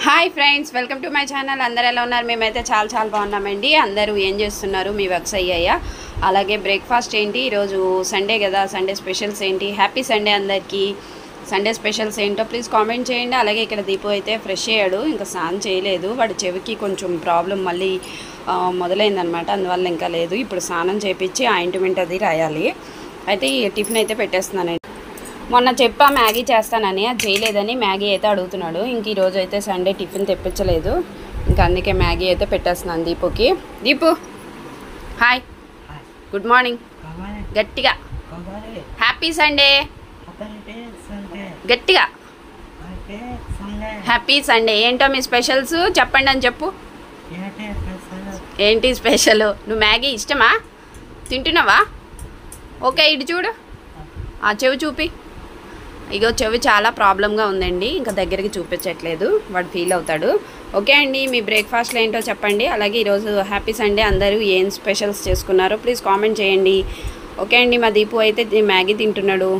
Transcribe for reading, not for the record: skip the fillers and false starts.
Hi friends, welcome to my channel. అందరు ఎలా ఉన్నారు? మేమైతే చాలా బాగున్నామండి. అందరూ ఏం చేస్తున్నారు? మీ వర్క్స్ అయ్యాయా? అలాగే బ్రేక్ఫాస్ట్ ఏంటి? ఈరోజు సండే కదా, సండే స్పెషల్స్ ఏంటి? హ్యాపీ సండే అందరికీ. సండే స్పెషల్స్ ఏంటో ప్లీజ్ కామెంట్ చేయండి. అలాగే ఇక్కడ దీపు అయితే ఫ్రెష్ అయ్యాడు, ఇంకా స్నానం చేయలేదు. వాడి చెవికి కొంచెం ప్రాబ్లం మళ్ళీ మొదలైందనమాట, అందువల్ల ఇంకా లేదు. ఇప్పుడు స్నానం చేయించి ఆయింట్మెంట్ అది రాయాలి. అయితే ఈ టిఫిన్ అయితే పెట్టేస్తున్నానండి. మొన్న చెప్పా మ్యాగీ చేస్తానని, అది చేయలేదని మ్యాగీ అయితే అడుగుతున్నాడు. ఇంక ఈరోజు అయితే సండే టిఫిన్ తెప్పించలేదు, ఇంకా అందుకే మ్యాగీ అయితే పెట్టేస్తున్నాను దీపుకి. Deepu hi, good morning. గట్టిగా హ్యాపీ సండే, గట్టిగా హ్యాపీ సండే. ఏంటో మీ స్పెషల్స్ చెప్పండి అని చెప్పు. ఏంటి స్పెషల్? నువ్వు మ్యాగీ ఇష్టమా? తింటున్నావా? ఓకే, ఇటు చూడు, ఆ చెవి చూపి. ఇగో చెవి చాలా ప్రాబ్లంగా ఉందండి, ఇంకా దగ్గరికి చూపించట్లేదు, వాడు ఫీల్ అవుతాడు. ఓకే అండి, మీ బ్రేక్ఫాస్ట్లో ఏంటో చెప్పండి. అలాగే ఈరోజు హ్యాపీ సండే, అందరూ ఏం స్పెషల్స్ చేసుకున్నారో ప్లీజ్ కామెంట్ చేయండి. ఓకే అండి, మా దీపు అయితే మ్యాగీ తింటున్నాడు.